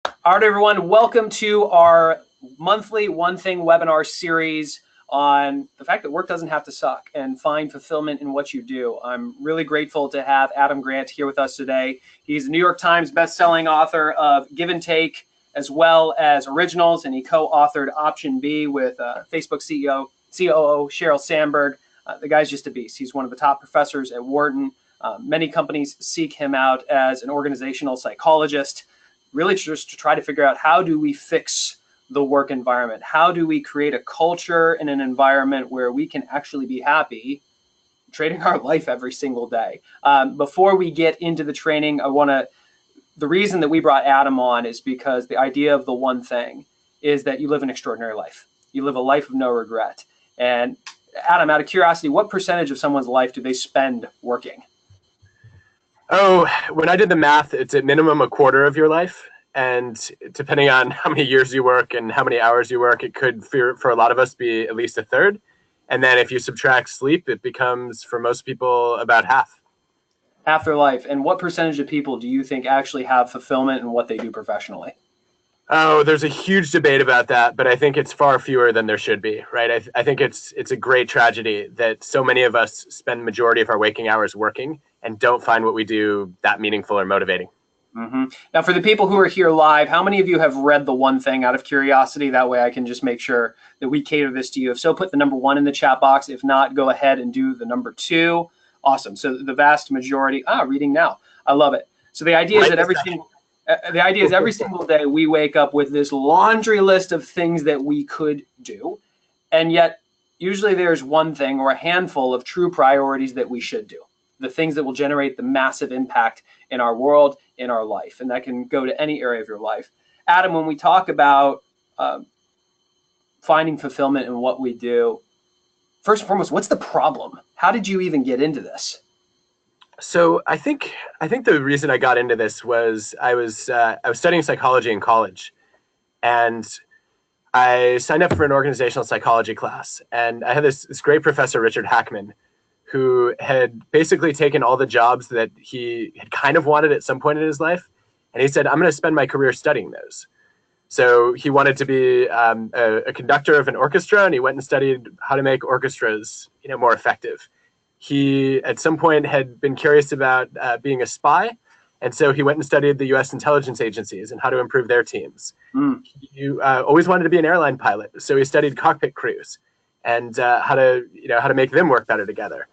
All right, everyone, welcome to our monthly One Thing webinar series on the fact that work doesn't have to suck and find fulfillment in what you do. I'm really grateful to have Adam Grant here with us today. He's a New York Times bestselling author of Give and Take, as well as Originals, and he co-authored Option B with Facebook COO Sheryl Sandberg. The guy's just a beast. He's one of the top professors at Wharton. Many companies seek him out as an organizational psychologist, really just to try to figure out how do we fix the work environment? How do we create a culture and an environment where we can actually be happy trading our life every single day? Before we get into the training, the reason that we brought Adam on is because the idea of the one thing is that you live an extraordinary life. You live a life of no regret. And Adam, out of curiosity, what percentage of someone's life do they spend working? Oh, when I did the math, it's at minimum a quarter of your life. And depending on how many years you work and how many hours you work, it could, for a lot of us, be at least a third. And then if you subtract sleep, it becomes, for most people, about half. Half their life. And what percentage of people do you think actually have fulfillment in what they do professionally? Oh, there's a huge debate about that, but I think it's far fewer than there should be, right? I think it's a great tragedy that so many of us spend the majority of our waking hours working and don't find what we do that meaningful or motivating. Mm-hmm. Now, for the people who are here live, how many of you have read The One Thing out of curiosity? That way I can just make sure that we cater this to you. If so, put the number 1 in the chat box. If not, go ahead and do the number 2. Awesome. So the vast majority, reading now. I love it. So the idea is that every single day we wake up with this laundry list of things that we could do. And yet usually there's one thing or a handful of true priorities that we should do. The things that will generate the massive impact in our world, in our life. And that can go to any area of your life. Adam, when we talk about finding fulfillment in what we do, first and foremost, what's the problem? How did you even get into this? So I think the reason I got into this was I was studying psychology in college, and I signed up for an organizational psychology class. And I had this great professor, Richard Hackman, who had basically taken all the jobs that he had kind of wanted at some point in his life. And he said, I'm going to spend my career studying those. So he wanted to be a conductor of an orchestra, and he went and studied how to make orchestras, more effective. He, at some point, had been curious about being a spy. And so he went and studied the U.S. intelligence agencies and how to improve their teams. He always wanted to be an airline pilot. So he studied cockpit crews and how to make them work better together.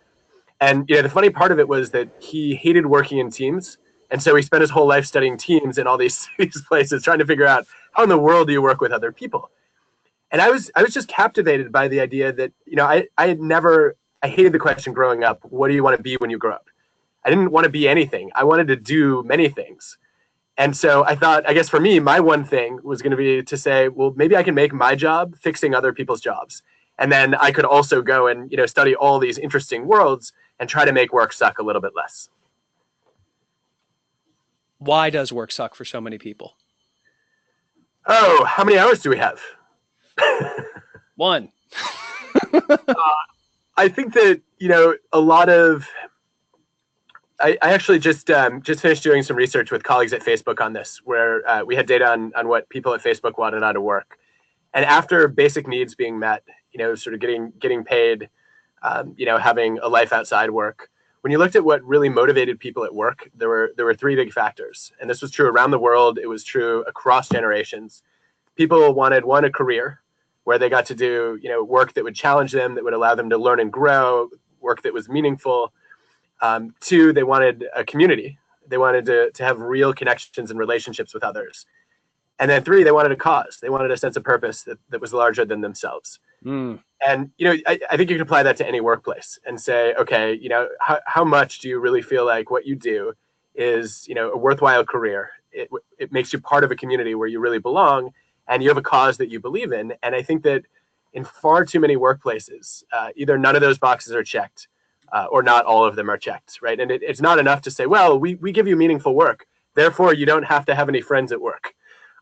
And the funny part of it was that he hated working in teams. And so he spent his whole life studying teams in all these places, trying to figure out how in the world do you work with other people. And I was just captivated by the idea that, I hated the question growing up, what do you want to be when you grow up? I didn't want to be anything. I wanted to do many things. And so I thought, I guess for me, my one thing was going to be to say, well, maybe I can make my job fixing other people's jobs. And then I could also go and, study all these interesting worlds and try to make work suck a little bit less. Why does work suck for so many people? Oh, how many hours do we have? 1. I think that, a lot of, I actually just finished doing some research with colleagues at Facebook on this, where we had data on what people at Facebook wanted out of work. And after basic needs being met, sort of getting paid, having a life outside work, when you looked at what really motivated people at work, there were 3 big factors. And this was true around the world. It was true across generations. People wanted, 1, a career where they got to do, work that would challenge them, that would allow them to learn and grow, work that was meaningful. 2, they wanted a community. They wanted to have real connections and relationships with others. And then 3, they wanted a cause. They wanted a sense of purpose that was larger than themselves. And, I think you can apply that to any workplace and say, okay, how much do you really feel like what you do is, a worthwhile career? It makes you part of a community where you really belong, and you have a cause that you believe in. And I think that in far too many workplaces, either none of those boxes are checked or not all of them are checked, right? And it's not enough to say, well, we give you meaningful work, therefore you don't have to have any friends at work.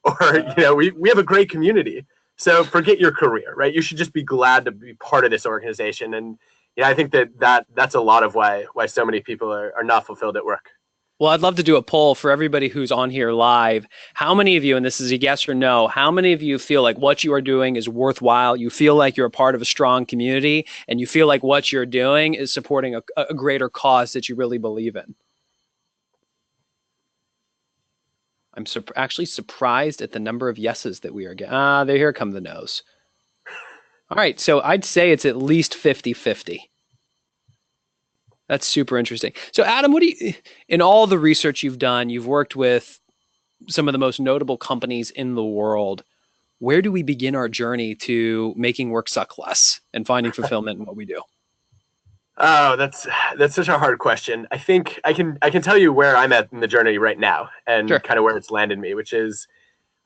Or, we have a great community, so forget your career, right? You should just be glad to be part of this organization. And I think that's a lot of why so many people are not fulfilled at work. Well, I'd love to do a poll for everybody who's on here live. How many of you, and this is a yes or no, how many of you feel like what you are doing is worthwhile? You feel like you're a part of a strong community and you feel like what you're doing is supporting a greater cause that you really believe in? I'm actually surprised at the number of yeses that we are getting. Here come the no's. All right, so I'd say it's at least 50-50. That's super interesting. So Adam, in all the research you've done, you've worked with some of the most notable companies in the world. Where do we begin our journey to making work suck less and finding fulfillment in what we do? Oh, that's such a hard question. I think I can tell you where I'm at in the journey right now and Sure. kind of where it's landed me, which is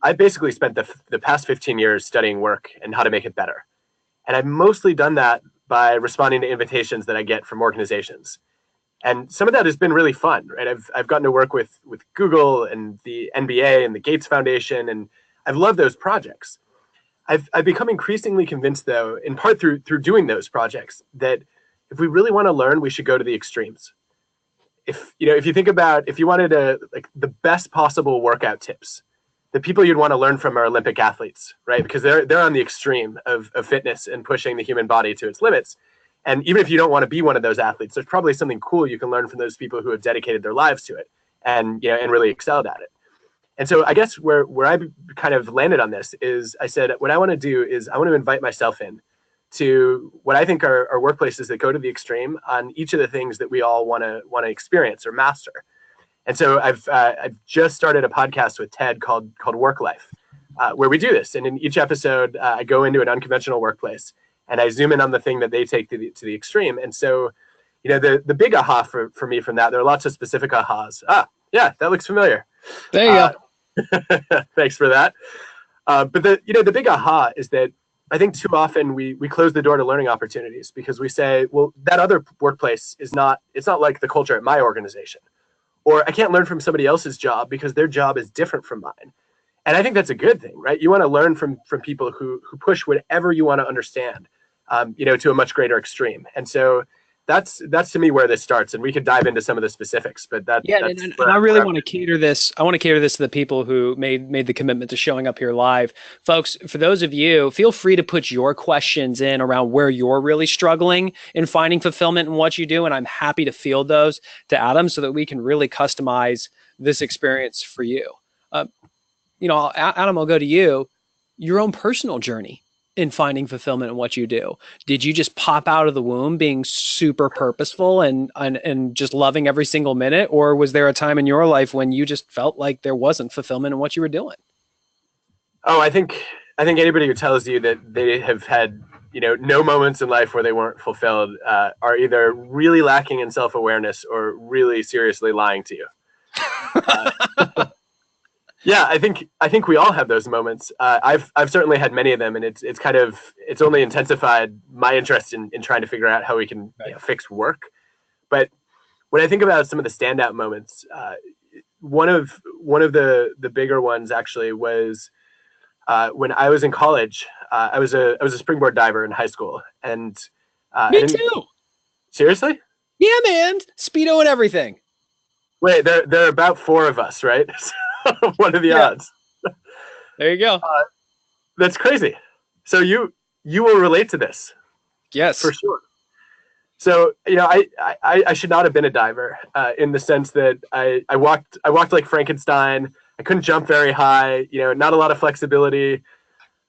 I've basically spent the past 15 years studying work and how to make it better. And I've mostly done that by responding to invitations that I get from organizations. And some of that has been really fun, right? I've gotten to work with Google and the NBA and the Gates Foundation, and I've loved those projects. I've become increasingly convinced, though, in part through doing those projects, that if we really want to learn, we should go to the extremes. If you think about if you wanted the best possible workout tips, the people you'd want to learn from are Olympic athletes, right? Because they're on the extreme of fitness and pushing the human body to its limits. And even if you don't want to be one of those athletes, there's probably something cool you can learn from those people who have dedicated their lives to it and really excelled at it. And so I guess where I kind of landed on this is I said, what I want to do is I want to invite myself in to what I think are workplaces that go to the extreme on each of the things that we all want to experience or master. And so I've just started a podcast with Ted called Work Life, where we do this. And in each episode, I go into an unconventional workplace and I zoom in on the thing that they take to the extreme. And so, the big aha for me from that, there are lots of specific ahas. Yeah, that looks familiar. There you go. Thanks for that. But the big aha is that I think too often we close the door to learning opportunities because we say, well, that other workplace it's not like the culture at my organization. Or I can't learn from somebody else's job because their job is different from mine. And I think that's a good thing, right? You want to learn from people who push whatever you want to understand, to a much greater extreme. And so that's to me where this starts. And we could dive into some of the specifics, but that's and I really want to cater this. I want to cater this to the people who made the commitment to showing up here live. Folks, for those of you, feel free to put your questions in around where you're really struggling in finding fulfillment in what you do. And I'm happy to field those to Adam so that we can really customize this experience for you. Adam, I'll go to you. Your own personal journey in finding fulfillment in what you do. Did you just pop out of the womb being super purposeful and just loving every single minute? Or was there a time in your life when you just felt like there wasn't fulfillment in what you were doing? Oh, I think anybody who tells you that they have had, no moments in life where they weren't fulfilled are either really lacking in self-awareness or really seriously lying to you. Yeah, I think we all have those moments. I've certainly had many of them, and it's only intensified my interest in trying to figure out how we can fix work. But when I think about some of the standout moments, one of the bigger ones actually was when I was in college. I was a springboard diver in high school, and me too. Seriously? Yeah, man, Speedo and everything. Wait, there are about 4 of us, right? What are the odds? There you go. That's crazy. So you will relate to this. Yes, for sure. So I should not have been a diver in the sense that I walked like Frankenstein. I couldn't jump very high. Not a lot of flexibility.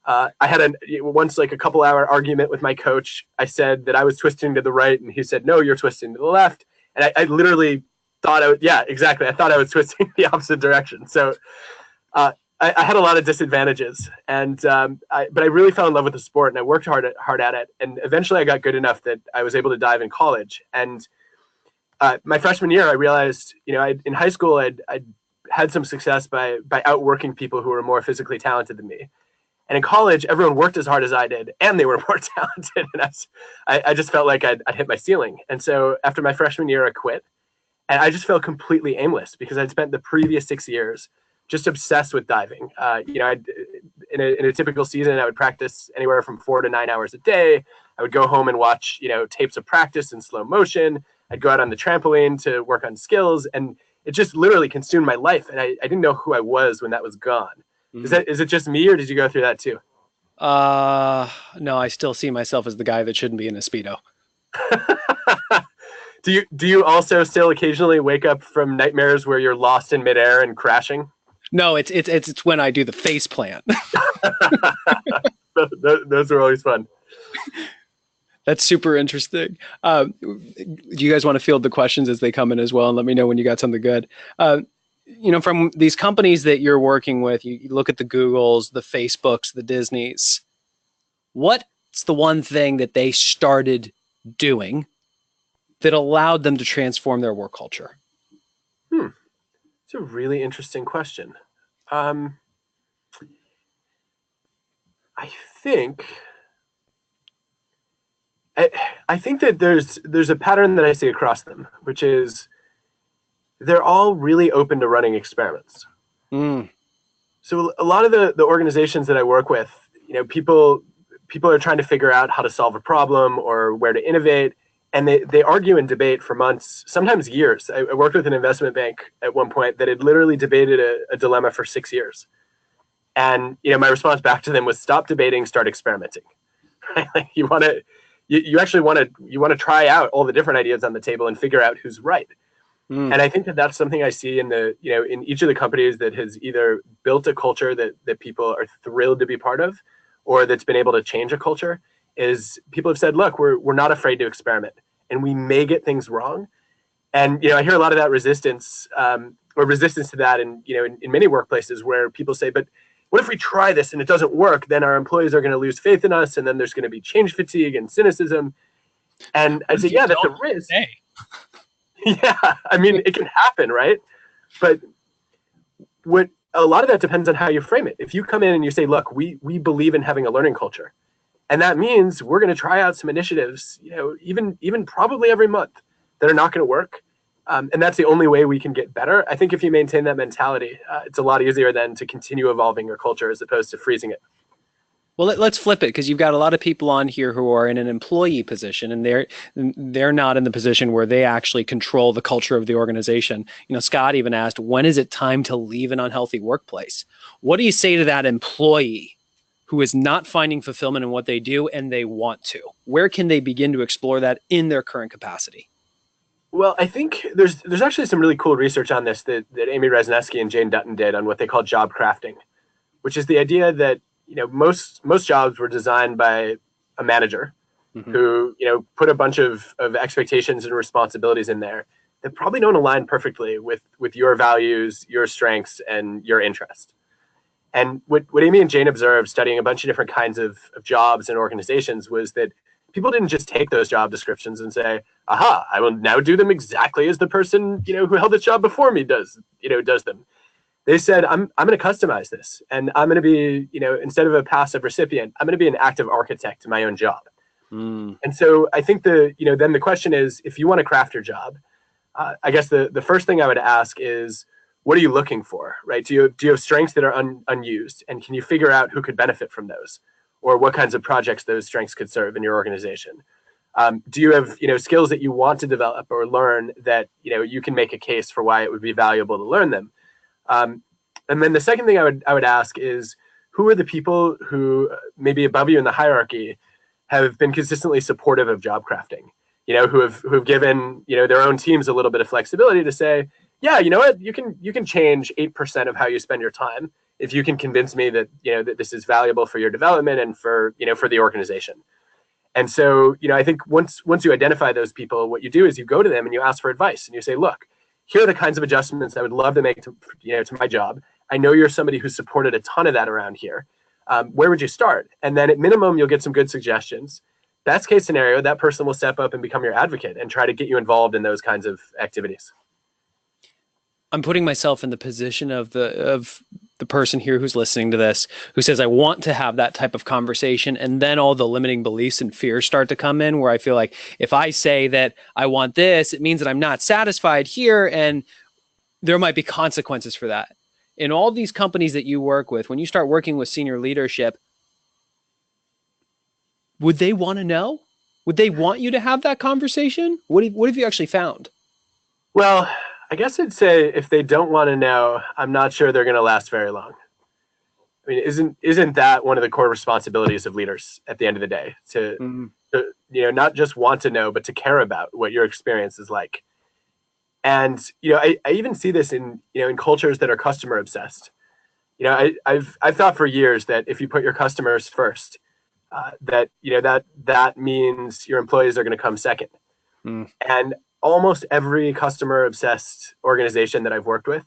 I had once like a couple hour argument with my coach. I said that I was twisting to the right, and he said, "No, you're twisting to the left." And I literally thought I thought I was twisting the opposite direction. So I had a lot of disadvantages, and but I really fell in love with the sport, and I worked hard at it. And eventually I got good enough that I was able to dive in college. And my freshman year, I realized, in high school, I'd had some success by outworking people who were more physically talented than me. And in college, everyone worked as hard as I did, and they were more talented. And I just felt like I'd hit my ceiling. And so after my freshman year, I quit. And I just felt completely aimless because I'd spent the previous 6 years just obsessed with diving. In a typical season, I would practice anywhere from 4 to 9 hours a day. I would go home and watch, tapes of practice in slow motion. I'd go out on the trampoline to work on skills. And it just literally consumed my life, and I didn't know who I was when that was gone. Is it just me, or did you go through that too? No, I still see myself as the guy that shouldn't be in a Speedo. Do you also still occasionally wake up from nightmares where you're lost in midair and crashing? No, it's when I do the face plant. Those are always fun. That's super interesting. Do you guys want to field the questions as they come in as well, and let me know when you got something good? From these companies that you're working with, you look at the Googles, the Facebooks, the Disneys. What's the one thing that they started doing that allowed them to transform their work culture? It's a really interesting question. I think that there's a pattern that I see across them, which is they're all really open to running experiments. So a lot of the organizations that I work with, people are trying to figure out how to solve a problem or where to innovate, and they argue and debate for months, sometimes years. I worked with an investment bank at one point that had literally debated a dilemma for 6 years. And my response back to them was, stop debating, start experimenting. Right? Like you actually want to try out all the different ideas on the table and figure out who's right. And I think that that's something I see in in each of the companies that has either built a culture that people are thrilled to be part of, or that's been able to change a culture, is people have said, look, we're not afraid to experiment, and we may get things wrong. And I hear a lot of that resistance to that, in many workplaces where people say, but what if we try this and it doesn't work? Then our employees are going to lose faith in us, and then there's going to be change fatigue and cynicism. And I say, yeah, that's a risk. Yeah, I mean, it can happen, right? But a lot of that depends on how you frame it. If you come in and you say, look, we believe in having a learning culture, and that means we're going to try out some initiatives, even probably every month, that are not going to work. And that's the only way we can get better. I think if you maintain that mentality, it's a lot easier then to continue evolving your culture as opposed to freezing it. Well, let's flip it, because you've got a lot of people on here who are in an employee position, and they're not in the position where they actually control the culture of the organization. Scott even asked, when is it time to leave an unhealthy workplace? What do you say to that employee who is not finding fulfillment in what they do and they want to? Where can they begin to explore that in their current capacity? Well, I think there's actually some really cool research on this that Amy Resnesky and Jane Dutton did on what they call job crafting, which is the idea that most jobs were designed by a manager who put a bunch of expectations and responsibilities in there that probably don't align perfectly with your values, your strengths, and your interest. And what Amy and Jane observed studying a bunch of different kinds of jobs and organizations was that people didn't just take those job descriptions and say, aha, I will now do them exactly as the person who held this job before me does them. They said, I'm going to customize this, and I'm going to be, instead of a passive recipient, I'm going to be an active architect to my own job. And so I think then the question is, if you want to craft your job, I guess the first thing I would ask is, what are you looking for, right? Do you have strengths that are unused, and can you figure out who could benefit from those, or what kinds of projects those strengths could serve in your organization? Do you have skills that you want to develop or learn that you can make a case for why it would be valuable to learn them? And then the second thing I would ask is, who are the people who maybe above you in the hierarchy have been consistently supportive of job crafting? Who have given their own teams a little bit of flexibility to say, yeah, you know what, you can change 8% of how you spend your time if you can convince me that that this is valuable for your development and for for the organization. And so I think once you identify those people, what you do is you go to them and you ask for advice, and you say, look, here are the kinds of adjustments I would love to make to my job. I know you're somebody who supported a ton of that around here. Where would you start? And then at minimum, you'll get some good suggestions. Best case scenario, that person will step up and become your advocate and try to get you involved in those kinds of activities. I'm putting myself in the position of the person here who's listening to this, who says, I want to have that type of conversation. And then all the limiting beliefs and fears start to come in, where I feel like if I say that I want this, it means that I'm not satisfied here. And there might be consequences for that. In all these companies that you work with, when you start working with senior leadership, would they want to know? Would they want you to have that conversation? What have you actually found? Well, I guess I'd say if they don't want to know, I'm not sure they're going to last very long. I mean, isn't that one of the core responsibilities of leaders at the end of the day to not just want to know, but to care about what your experience is like. And I even see this in cultures that are customer obsessed. I've thought for years that if you put your customers first, that means your employees are going to come second. And almost every customer obsessed organization that I've worked with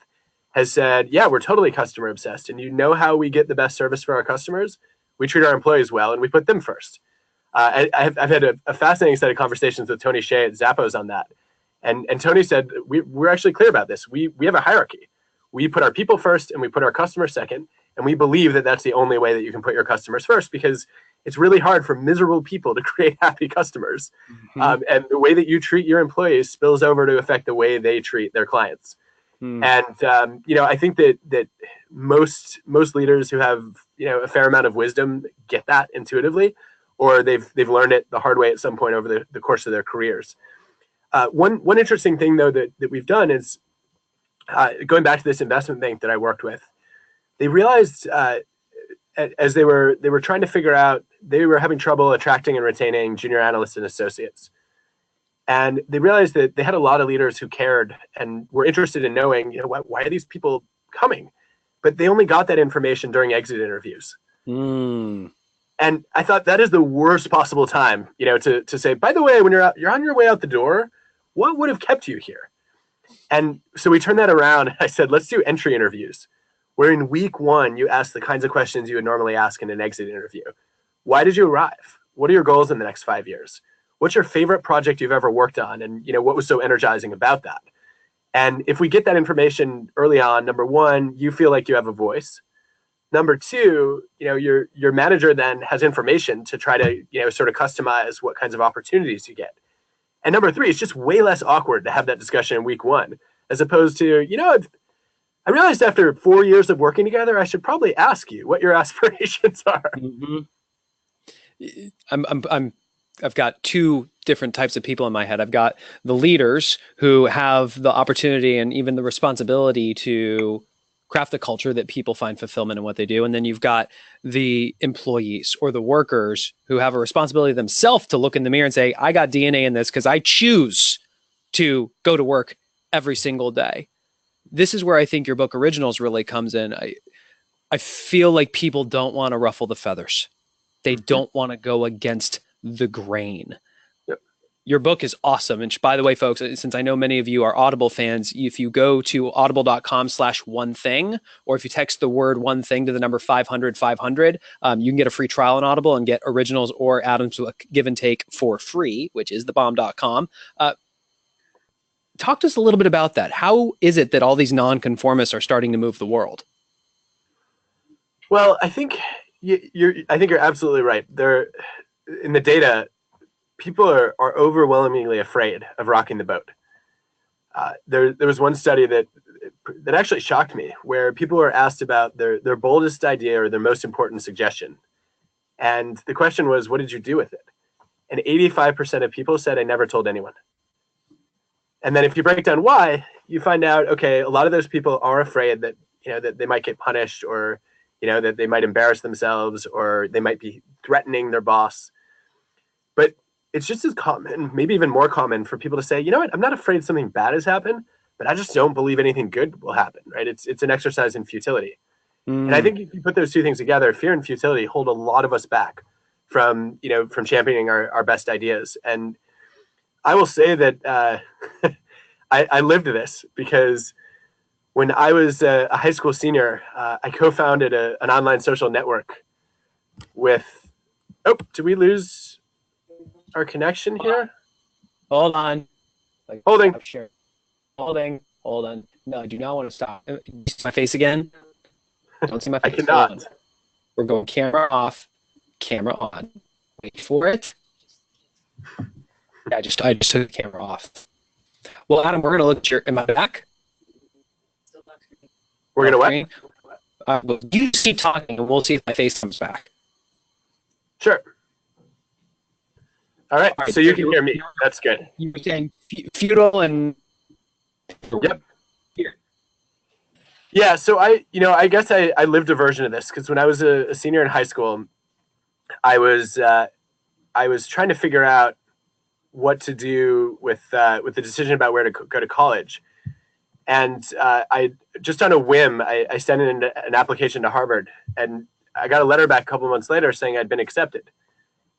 has said, yeah, we're totally customer obsessed. And how we get the best service for our customers? We treat our employees well and we put them first. I've had a fascinating set of conversations with Tony Shea at Zappos on that. And Tony said, we're actually clear about this. We have a hierarchy. We put our people first and we put our customers second. And we believe that that's the only way that you can put your customers first, because it's really hard for miserable people to create happy customers. And the way that you treat your employees spills over to affect the way they treat their clients. And I think that most leaders who have a fair amount of wisdom get that intuitively, or they've learned it the hard way at some point over the course of their careers. One interesting thing though that we've done is going back to this investment bank that I worked with. They realized as they were trying to figure out, they were having trouble attracting and retaining junior analysts and associates. And they realized that they had a lot of leaders who cared and were interested in knowing, why are these people coming? But they only got that information during exit interviews. And I thought that is the worst possible time, to say, by the way, when you're on your way out the door, what would have kept you here? And so we turned that around. I said, let's do entry interviews, where in week one, you ask the kinds of questions you would normally ask in an exit interview. Why did you arrive? What are your goals in the next 5 years? What's your favorite project you've ever worked on? And what was so energizing about that? And if we get that information early on, number one, you feel like you have a voice. Number two, your manager then has information to try to sort of customize what kinds of opportunities you get. And number three, it's just way less awkward to have that discussion in week one, as opposed to, I realized after 4 years of working together, I should probably ask you what your aspirations are. I've got two different types of people in my head. I've got the leaders who have the opportunity and even the responsibility to craft the culture that people find fulfillment in what they do. And then you've got the employees or the workers who have a responsibility themselves to look in the mirror and say, I got DNA in this because I choose to go to work every single day. This is where I think your book Originals really comes in. I feel like people don't want to ruffle the feathers. They don't want to go against the grain. Yep. Your book is awesome. And by the way, folks, since I know many of you are Audible fans, if you go to audible.com/onething, or if you text the word one thing to the number 500, you can get a free trial on Audible and get Originals or Adam's Give and Take for free, which is thebomb.com. Talk to us a little bit about that. How is it that all these nonconformists are starting to move the world? Well, I think you're absolutely right. In the data, people are overwhelmingly afraid of rocking the boat. There was one study that actually shocked me, where people were asked about their boldest idea or their most important suggestion. And the question was, what did you do with it? And 85% of people said, I never told anyone. And then if you break down why, you find out, okay, a lot of those people are afraid that, that they might get punished, or, that they might embarrass themselves, or they might be threatening their boss. But it's just as common, maybe even more common, for people to say, I'm not afraid something bad has happened, but I just don't believe anything good will happen, right? It's an exercise in futility. And I think if you put those two things together, fear and futility hold a lot of us back from championing our best ideas. And I will say that I lived this, because when I was a high school senior, I co-founded an online social network with, did we lose our connection here? Hold on. Holding. Hold on. No, I do not want to stop. You see my face again? Don't see my face. I cannot. We're going camera off, camera on. Wait for it. Yeah, I just took the camera off. Well, Adam, we're going to look at your, am I back? We're going to what? Well, you just keep talking and we'll see if my face comes back. Sure. All right, so you can hear me. That's good. You were saying futile and... Yep. Yeah, so I guess I lived a version of this because when I was a senior in high school, I was trying to figure out what to do with the decision about where to go to college, and I just on a whim I sent in an application to Harvard, and I got a letter back a couple months later saying I'd been accepted,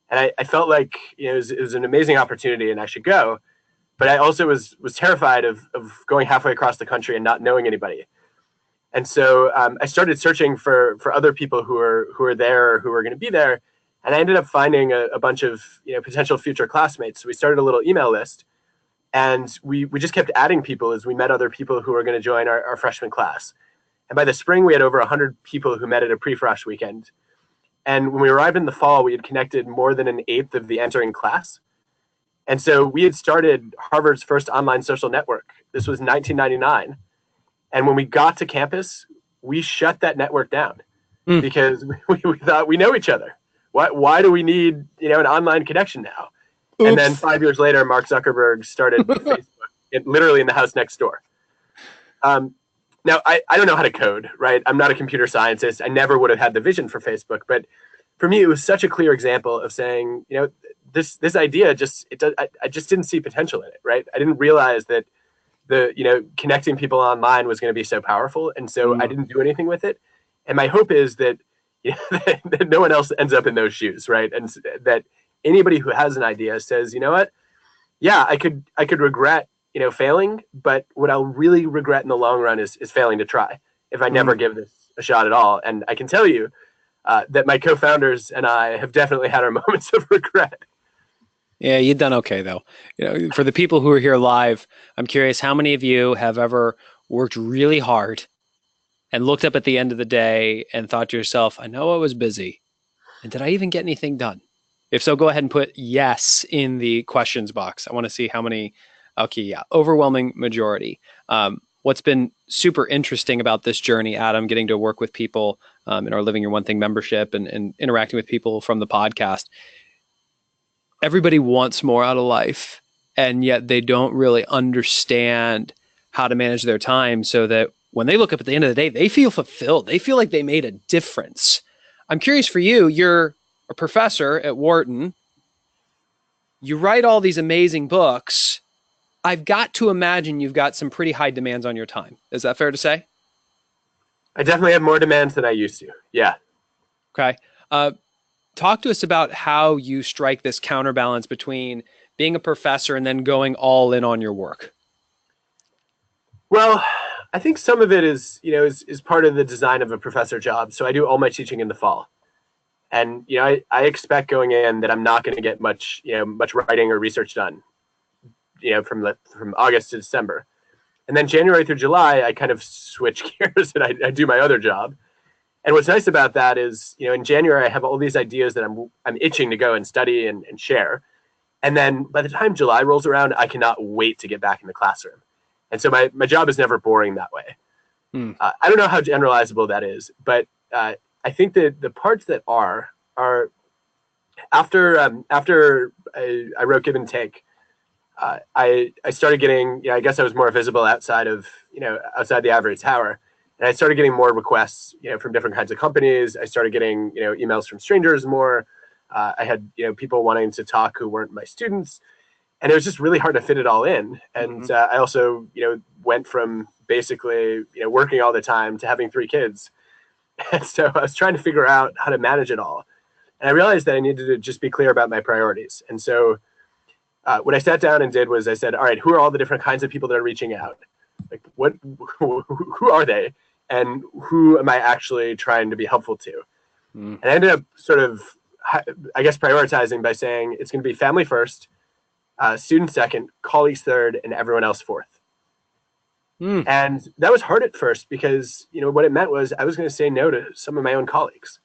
and I felt like it was an amazing opportunity and I should go, but I also was terrified of going halfway across the country and not knowing anybody. And so I started searching for other people who are there or who are going to be there, and I ended up finding a bunch of potential future classmates. So we started a little email list, and we just kept adding people as we met other people who were going to join our freshman class. And by the spring, we had over 100 people who met at a pre-frosh weekend. And when we arrived in the fall, we had connected more than an eighth of the entering class. And so we had started Harvard's first online social network. This was 1999. And when we got to campus, we shut that network down because we thought we know each other. Why do we need an online connection now? Oops. And then 5 years later, Mark Zuckerberg started Facebook, literally in the house next door. Now, I don't know how to code, right? I'm not a computer scientist. I never would have had the vision for Facebook. But for me, it was such a clear example of saying, this idea I just didn't see potential in it, right? I didn't realize that connecting people online was going to be so powerful. And so I didn't do anything with it. And my hope is that, that no one else ends up in those shoes, right? And that anybody who has an idea says, you know what? Yeah, I could regret, failing, but what I'll really regret in the long run is failing to try if I never give this a shot at all. And I can tell you that my co-founders and I have definitely had our moments of regret. Yeah, you've done okay, though. For the people who are here live, I'm curious how many of you have ever worked really hard and looked up at the end of the day and thought to yourself, I know I was busy. And did I even get anything done? If so, go ahead and put yes in the questions box. I want to see how many. Okay, yeah, overwhelming majority. What's been super interesting about this journey, Adam, getting to work with people in our Living Your One Thing membership and interacting with people from the podcast, everybody wants more out of life, and yet they don't really understand how to manage their time so that when they look up at the end of the day, they feel fulfilled. They feel like they made a difference. I'm curious for you, you're a professor at Wharton. You write all these amazing books. I've got to imagine you've got some pretty high demands on your time. Is that fair to say? I definitely have more demands than I used to. Yeah. Okay. Talk to us about how you strike this counterbalance between being a professor and then going all in on your work. Well, I think some of it is part of the design of a professor job. So I do all my teaching in the fall. And, I expect going in that I'm not going to get much writing or research done, from August to December. And then January through July, I kind of switch gears and I do my other job. And what's nice about that is, in January, I have all these ideas that I'm itching to go and study and share. And then by the time July rolls around, I cannot wait to get back in the classroom. And so my job is never boring that way. I don't know how generalizable that is, but I think that the parts that are after I wrote Give and Take, I started getting, I guess I was more visible outside the ivory tower. And I started getting more requests, from different kinds of companies. I started getting, emails from strangers more. I had, people wanting to talk who weren't my students. And it was just really hard to fit it all in. And I also, went from basically, working all the time to having 3 kids. And so I was trying to figure out how to manage it all. And I realized that I needed to just be clear about my priorities. And so what I sat down and did was I said, all right, who are all the different kinds of people that are reaching out? Like, who are they? And who am I actually trying to be helpful to? And I ended up sort of, I guess, prioritizing by saying it's going to be family first, students second, colleagues third, and everyone else fourth. And that was hard at first because, what it meant was I was going to say no to some of my own colleagues.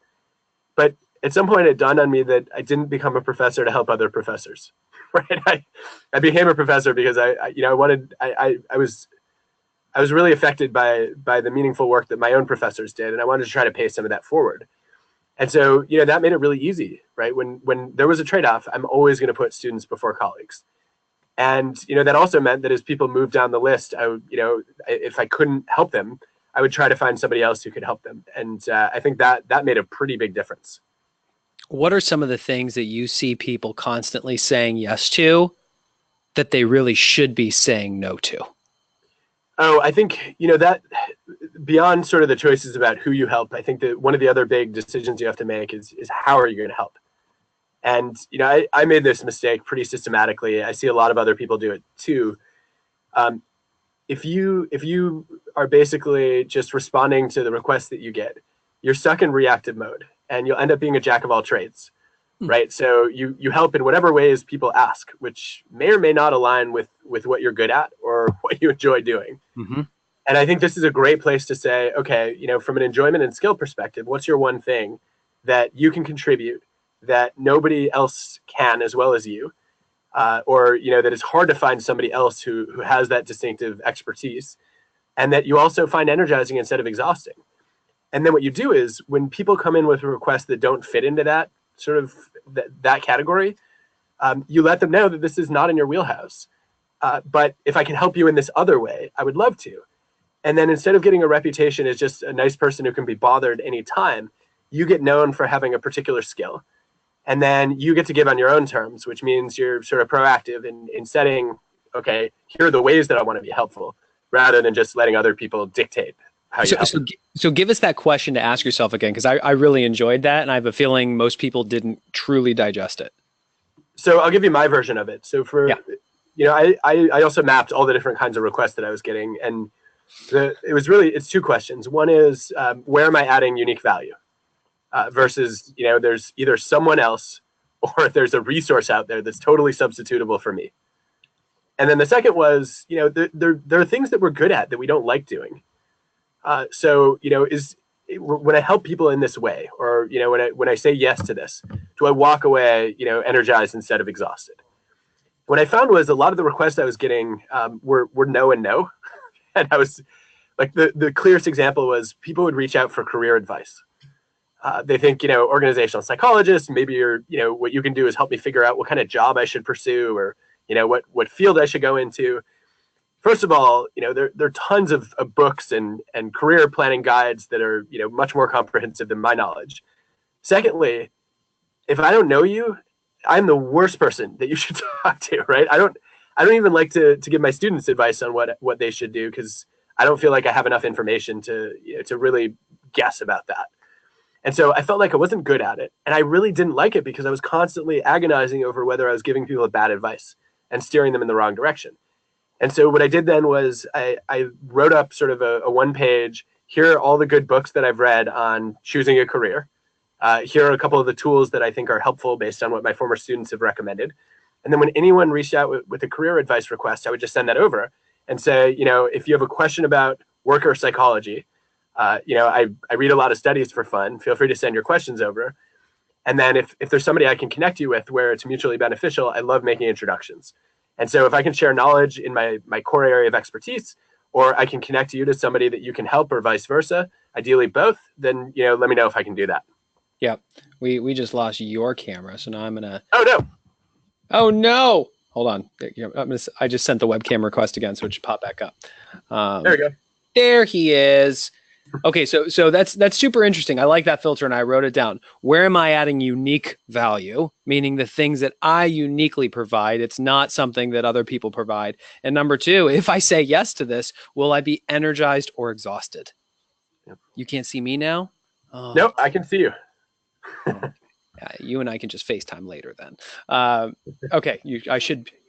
But at some point it dawned on me that I didn't become a professor to help other professors, right? I became a professor because I was really affected by the meaningful work that my own professors did, and I wanted to try to pay some of that forward. And so, that made it really easy, right? When there was a trade-off, I'm always going to put students before colleagues. And, that also meant that as people moved down the list, if I couldn't help them, I would try to find somebody else who could help them. And I think that made a pretty big difference. What are some of the things that you see people constantly saying yes to that they really should be saying no to? Oh, I think, that beyond sort of the choices about who you help, I think that one of the other big decisions you have to make is how are you going to help? And, I made this mistake pretty systematically. I see a lot of other people do it too. If you are basically just responding to the requests that you get, you're stuck in reactive mode and you'll end up being a jack of all trades, right? So you help in whatever ways people ask, which may or may not align with what you're good at or what you enjoy doing. Mm-hmm. And I think this is a great place to say, okay, from an enjoyment and skill perspective, what's your one thing that you can contribute that nobody else can as well as you, or that it's hard to find somebody else who has that distinctive expertise, and that you also find energizing instead of exhausting. And then what you do is when people come in with requests that don't fit into that sort of that category, you let them know that this is not in your wheelhouse. But if I can help you in this other way, I would love to. And then instead of getting a reputation as just a nice person who can be bothered anytime, you get known for having a particular skill. And then you get to give on your own terms, which means you're sort of proactive in setting, okay, here are the ways that I want to be helpful, rather than just letting other people dictate how you help. So give us that question to ask yourself again, because I really enjoyed that, and I have a feeling most people didn't truly digest it. So I'll give you my version of it. So I also mapped all the different kinds of requests that I was getting, and it's two questions. One is, where am I adding unique value? Versus, there's either someone else or there's a resource out there that's totally substitutable for me. And then the second was, there are things that we're good at that we don't like doing. When I help people in this way, or, when I say yes to this, do I walk away, energized instead of exhausted? What I found was a lot of the requests I was getting were no and no. And I was like, the clearest example was people would reach out for career advice. They think, organizational psychologist, maybe what you can do is help me figure out what kind of job I should pursue, or, what field I should go into. First of all, there are tons of books and career planning guides that are, much more comprehensive than my knowledge. Secondly, if I don't know you, I'm the worst person that you should talk to, right? I don't even like to give my students advice on what they should do, because I don't feel like I have enough information to really guess about that. And so I felt like I wasn't good at it. And I really didn't like it because I was constantly agonizing over whether I was giving people bad advice and steering them in the wrong direction. And so what I did then was I wrote up sort of a one-page, here are all the good books that I've read on choosing a career. Here are a couple of the tools that I think are helpful based on what my former students have recommended. And then when anyone reached out with a career advice request, I would just send that over and say, if you have a question about work or psychology, I read a lot of studies for fun. Feel free to send your questions over. And then if there's somebody I can connect you with where it's mutually beneficial, I love making introductions. And so if I can share knowledge in my core area of expertise, or I can connect you to somebody that you can help, or vice versa, ideally both, then, let me know if I can do that. Yeah. We just lost your camera. So now I'm going to. Oh, no. Oh, no. Hold on. I just sent the webcam request again, so it should pop back up. There we go. There he is. Okay, so that's super interesting. I like that filter, and I wrote it down. Where am I adding unique value? Meaning the things that I uniquely provide. It's not something that other people provide. And number two, if I say yes to this, will I be energized or exhausted? Yep. You can't see me now? Oh. Nope, I can see you. You and I can just FaceTime later then. Okay,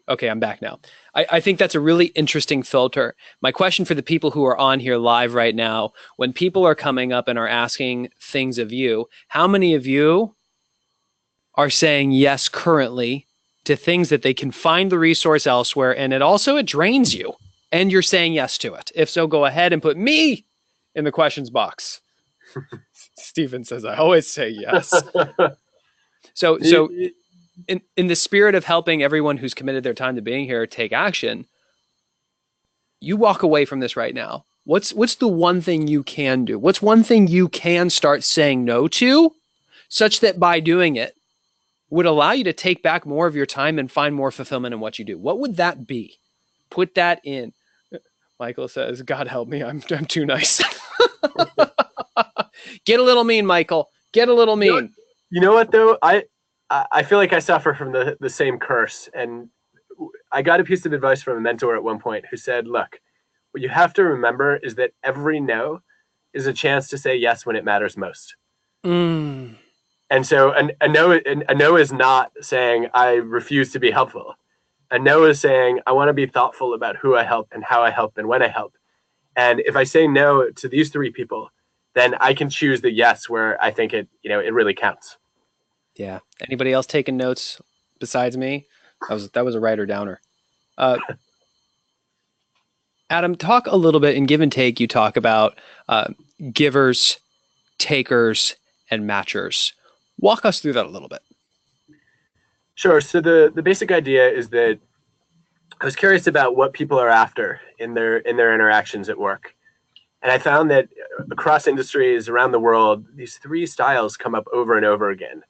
Okay, I'm back now. I think that's a really interesting filter. My question for the people who are on here live right now, when people are coming up and are asking things of you, how many of you are saying yes currently to things that they can find the resource elsewhere, and it drains you, and you're saying yes to it? If so, go ahead and put me in the questions box. Stephen says, I always say yes. So in the spirit of helping everyone who's committed their time to being here take action, you walk away from this right now. What's the one thing you can do? What's one thing you can start saying no to, such that by doing it would allow you to take back more of your time and find more fulfillment in what you do? What would that be? Put that in. Michael says, God help me, I'm too nice. Get a little mean, Michael. Get a little mean. You know what though? I feel like I suffer from the same curse. And I got a piece of advice from a mentor at one point who said, look, what you have to remember is that every no is a chance to say yes when it matters most. Mm. And so a no is not saying I refuse to be helpful. A no is saying I want to be thoughtful about who I help and how I help and when I help. And if I say no to these three people, then I can choose the yes where I think it really counts. Yeah. Anybody else taking notes besides me? That was a writer downer. Adam, talk a little bit in Give and Take. You talk about givers, takers, and matchers. Walk us through that a little bit. Sure. So the basic idea is that I was curious about what people are after in their interactions at work. And I found that across industries around the world, these three styles come up over and over again.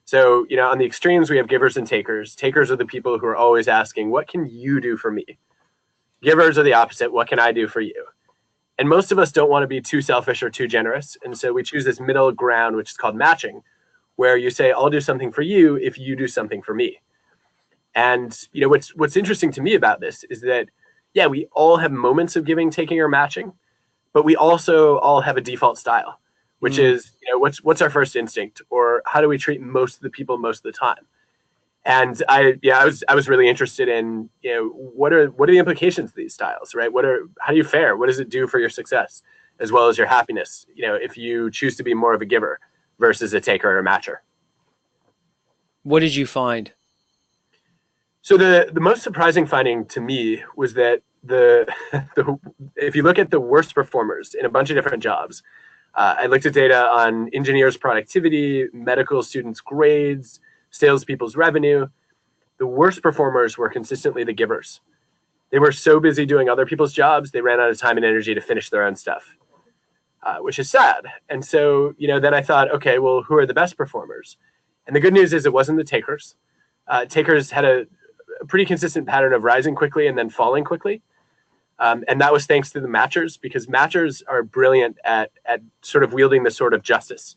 So, on the extremes, we have givers and takers. Takers are the people who are always asking, what can you do for me? Givers are the opposite. What can I do for you? And most of us don't want to be too selfish or too generous. And so we choose this middle ground, which is called matching, where you say, I'll do something for you if you do something for me. And what's interesting to me about this is that, yeah, we all have moments of giving, taking, or matching, but we also all have a default style, which is, what's our first instinct, or how do we treat most of the people most of the time? And I was really interested in, what are the implications of these styles, right? How do you fare? What does it do for your success as well as your happiness? If you choose to be more of a giver versus a taker or a matcher. What did you find? So the most surprising finding to me was that if you look at the worst performers in a bunch of different jobs, I looked at data on engineers' productivity, medical students' grades, salespeople's revenue. The worst performers were consistently the givers. They were so busy doing other people's jobs, they ran out of time and energy to finish their own stuff, which is sad. And so, then I thought, okay, well, who are the best performers? And the good news is it wasn't the takers. Takers had a pretty consistent pattern of rising quickly and then falling quickly. And that was thanks to the matchers, because matchers are brilliant at sort of wielding the sword of justice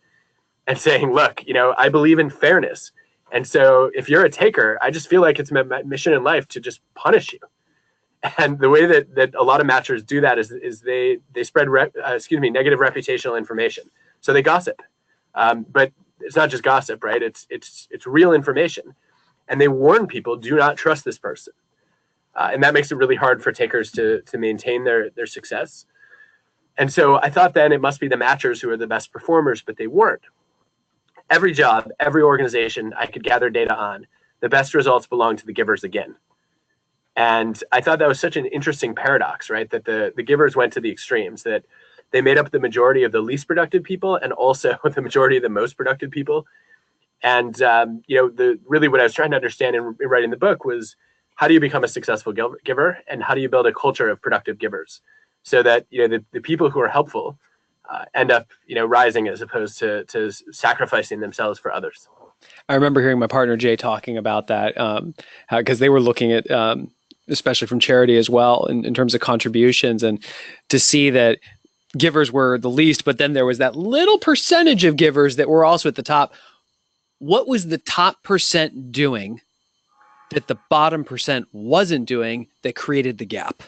and saying, look, I believe in fairness. And so if you're a taker, I just feel like it's my mission in life to just punish you. And the way that a lot of matchers do that is they spread negative reputational information. So they gossip, but it's not just gossip, right? It's real information, and they warn people, do not trust this person. And that makes it really hard for takers to maintain their success. And so I thought then it must be the matchers who are the best performers, but they weren't. Every job, every organization I could gather data on, the best results belong to the givers again. And I thought that was such an interesting paradox, right? That the givers went to the extremes, that they made up the majority of the least productive people and also the majority of the most productive people. And, really what I was trying to understand in writing the book was, how do you become a successful giver, and how do you build a culture of productive givers so that, the people who are helpful end up, rising as opposed to sacrificing themselves for others. I remember hearing my partner Jay talking about that, because they were looking at, especially from charity as well, in terms of contributions, and to see that givers were the least, but then there was that little percentage of givers that were also at the top. What was the top percent doing that the bottom percent wasn't doing that created the gap?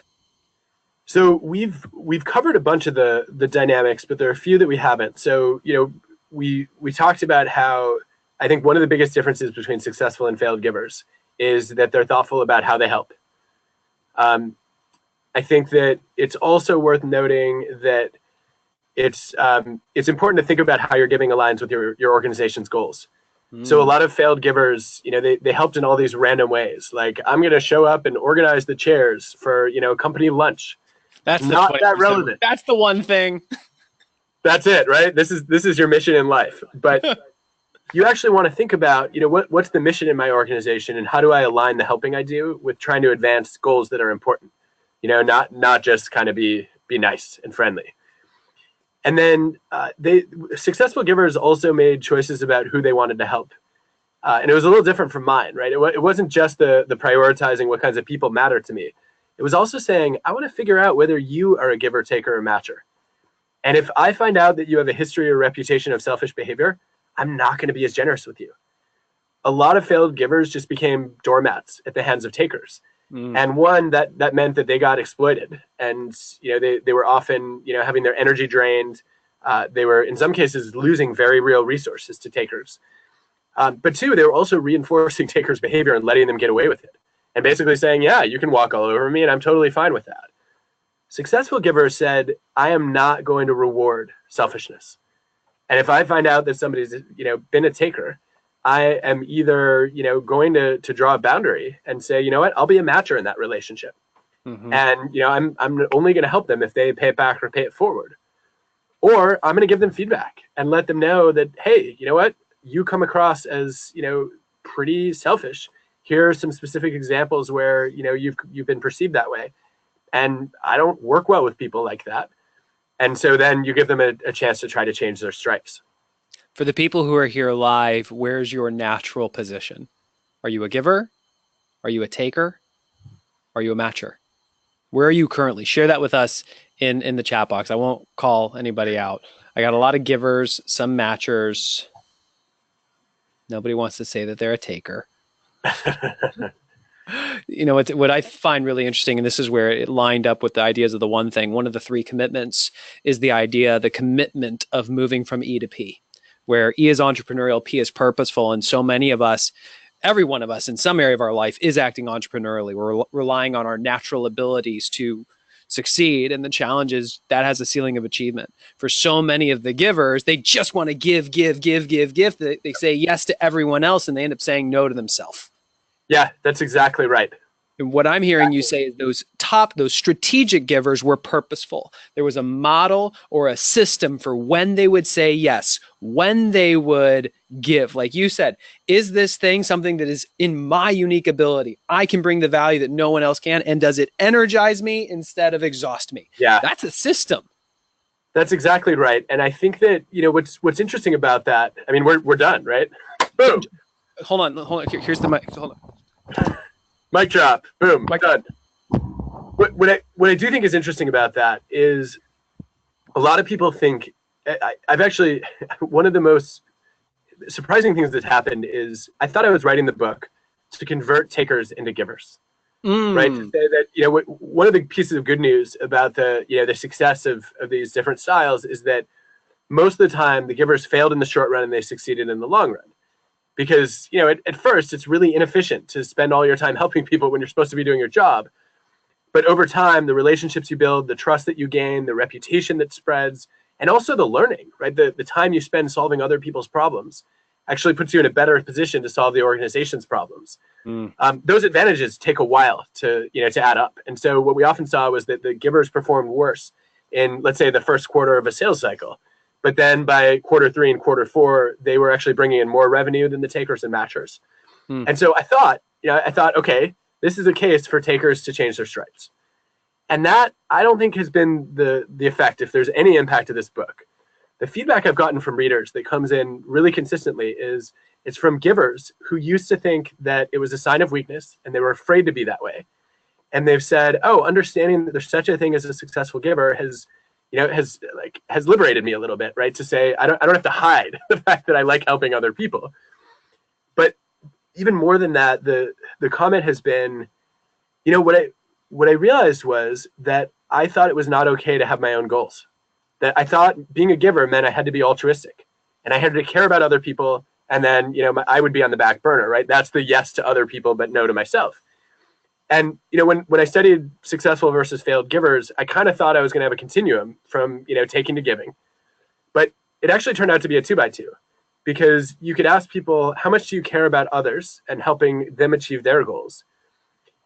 So we've covered a bunch of the dynamics, but there are a few that we haven't. So, we talked about how I think one of the biggest differences between successful and failed givers is that they're thoughtful about how they help. I think that it's also worth noting that it's important to think about how your giving aligns with your organization's goals. So a lot of failed givers, they helped in all these random ways. Like, I'm going to show up and organize the chairs for, company lunch. That's not that relevant. That's the one thing. That's it, right? This is your mission in life. But you actually want to think about, what's the mission in my organization, and how do I align the helping I do with trying to advance goals that are important? Not just kind of be nice and friendly. And then successful givers also made choices about who they wanted to help. And it was a little different from mine, right? It wasn't just the prioritizing what kinds of people matter to me. It was also saying, I want to figure out whether you are a giver, taker, or matcher. And if I find out that you have a history or reputation of selfish behavior, I'm not going to be as generous with you. A lot of failed givers just became doormats at the hands of takers. And one, that meant that they got exploited. And, they were often, having their energy drained. They were, in some cases, losing very real resources to takers. But two, they were also reinforcing takers' behavior and letting them get away with it. And basically saying, yeah, you can walk all over me and I'm totally fine with that. Successful givers said, I am not going to reward selfishness. And if I find out that somebody's, been a taker, I am either, going to draw a boundary and say, you know what, I'll be a matcher in that relationship. And, I'm only going to help them if they pay it back or pay it forward. Or I'm going to give them feedback and let them know that, hey, you know what, you come across as, pretty selfish. Here are some specific examples where, you've been perceived that way. And I don't work well with people like that. And so then you give them a chance to try to change their stripes. For the people who are here live, where's your natural position? Are you a giver? Are you a taker? Are you a matcher? Where are you currently? Share that with us in the chat box. I won't call anybody out. I got a lot of givers, some matchers. Nobody wants to say that they're a taker. What I find really interesting, and this is where it lined up with the ideas of the one thing, one of the three commitments is the commitment of moving from E to P, where E is entrepreneurial, P is purposeful. And so many of us, every one of us in some area of our life is acting entrepreneurially. We're relying on our natural abilities to succeed. And the challenge is that has a ceiling of achievement. For so many of the givers, they just want to give. They say yes to everyone else and they end up saying no to themselves. Yeah, that's exactly right. And what I'm hearing you say is those strategic givers were purposeful. There was a model or a system for when they would say yes, when they would give. Like you said, is this thing something that is in my unique ability? I can bring the value that no one else can. And does it energize me instead of exhaust me? Yeah. That's a system. That's exactly right. And I think that, what's interesting about that, I mean, we're done, right? Boom. Hold on. Here's the mic. Hold on. Mic drop. Boom. Done. What I do think is interesting about that is a lot of people think, I've actually, one of the most surprising things that's happened is I thought I was writing the book to convert takers into givers. Right? To say that, one of the pieces of good news about the success of these different styles is that most of the time the givers failed in the short run and they succeeded in the long run. Because, at first, it's really inefficient to spend all your time helping people when you're supposed to be doing your job. But over time, the relationships you build, the trust that you gain, the reputation that spreads, and also the learning, right? The time you spend solving other people's problems actually puts you in a better position to solve the organization's problems. Those advantages take a while to add up. And so what we often saw was that the givers performed worse in, let's say, the first quarter of a sales cycle. But then by quarter 3 and quarter 4, they were actually bringing in more revenue than the takers and matchers. And so I thought, okay, this is a case for takers to change their stripes. And that, I don't think, has been the effect, if there's any impact of this book. The feedback I've gotten from readers that comes in really consistently is it's from givers who used to think that it was a sign of weakness and they were afraid to be that way. And they've said, oh, understanding that there's such a thing as a successful giver has liberated me a little bit, right? To say, I don't have to hide the fact that I like helping other people. But even more than that, the comment has been, what I realized was that I thought it was not okay to have my own goals. That I thought being a giver meant I had to be altruistic and I had to care about other people. And then, I would be on the back burner, right? That's the yes to other people, but no to myself. And, when I studied successful versus failed givers, I kind of thought I was going to have a continuum from, taking to giving. But it actually turned out to be a 2x2, because you could ask people, how much do you care about others and helping them achieve their goals?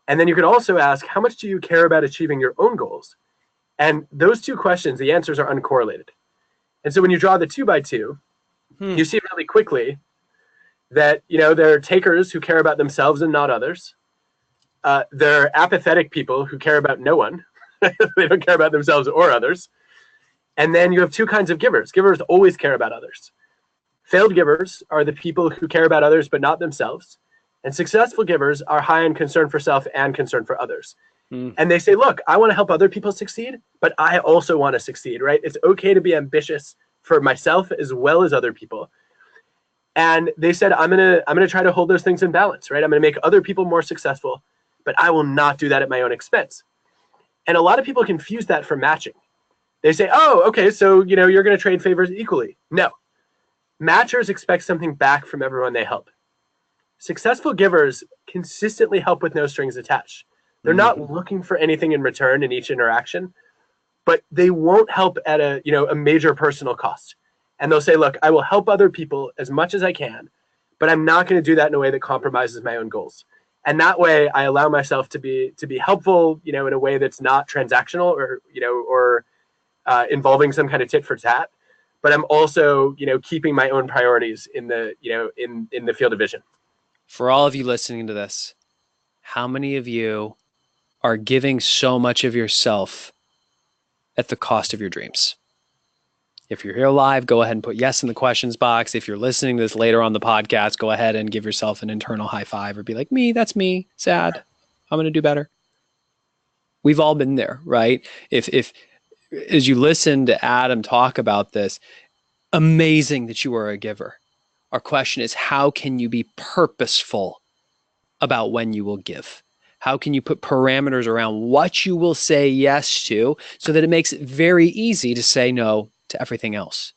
And then you could also ask, how much do you care about achieving your own goals? And those two questions, the answers are uncorrelated. And so when you draw the 2x2, you see really quickly that, there are takers who care about themselves and not others. They're apathetic people who care about no one. They don't care about themselves or others. And then you have two kinds of givers. Givers always care about others. Failed givers are the people who care about others but not themselves. And successful givers are high in concern for self and concern for others. And they say, look, I want to help other people succeed, but I also want to succeed, right? It's okay to be ambitious for myself as well as other people. And they said, I'm gonna try to hold those things in balance, right? I'm gonna make other people more successful, but I will not do that at my own expense. And a lot of people confuse that for matching. They say, oh, okay, so you're gonna trade favors equally. No. Matchers expect something back from everyone they help. Successful givers consistently help with no strings attached. They're not looking for anything in return in each interaction, but they won't help at a major personal cost. And they'll say, look, I will help other people as much as I can, but I'm not going to do that in a way that compromises my own goals. And that way I allow myself to be helpful, in a way that's not transactional or involving some kind of tit for tat, but I'm also, keeping my own priorities in the field of vision. For all of you listening to this, how many of you are giving so much of yourself at the cost of your dreams? If you're here live, go ahead and put yes in the questions box. If you're listening to this later on the podcast, go ahead and give yourself an internal high five or be like, that's me, sad. I'm going to do better. We've all been there, right? If as you listen to Adam talk about this, amazing that you are a giver. Our question is, how can you be purposeful about when you will give? How can you put parameters around what you will say yes to so that it makes it very easy to say no to everything else?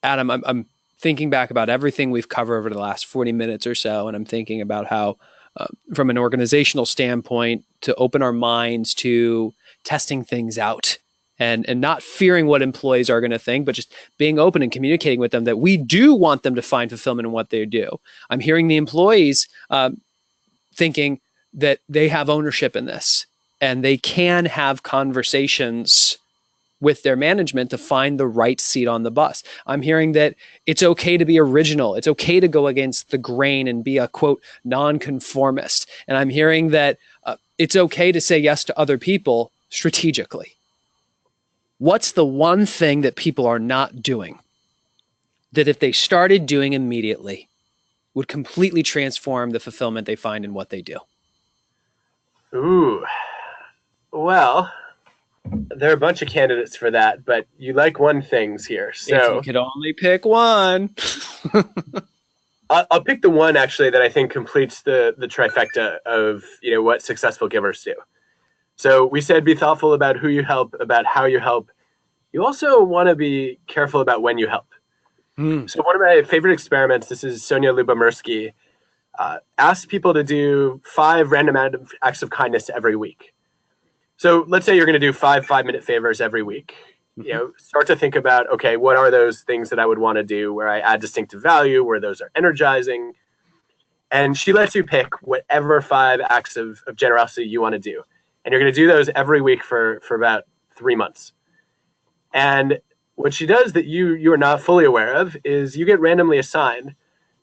Adam, I'm thinking back about everything we've covered over the last 40 minutes or so, and I'm thinking about how, from an organizational standpoint, to open our minds to testing things out and not fearing what employees are going to think, but just being open and communicating with them that we do want them to find fulfillment in what they do. I'm hearing the employees thinking that they have ownership in this and they can have conversations with their management to find the right seat on the bus. I'm hearing that it's okay to be original. It's okay to go against the grain and be a, quote, nonconformist. And I'm hearing that it's okay to say yes to other people strategically. What's the one thing that people are not doing that if they started doing immediately would completely transform the fulfillment they find in what they do? Ooh, well, there are a bunch of candidates for that, but you like one things here. So if you could only pick one. I'll pick the one actually that I think completes the trifecta of what successful givers do. So we said be thoughtful about who you help, about how you help. You also want to be careful about when you help. So one of my favorite experiments, this is Sonia Lyubomirsky, asked people to do 5 random acts of kindness every week. So let's say you're going to do 5 5-minute favors every week. Start to think about, okay, what are those things that I would want to do where I add distinctive value, where those are energizing? And she lets you pick whatever 5 acts of generosity you want to do. And you're going to do those every week for about 3 months. And what she does that you are not fully aware of is you get randomly assigned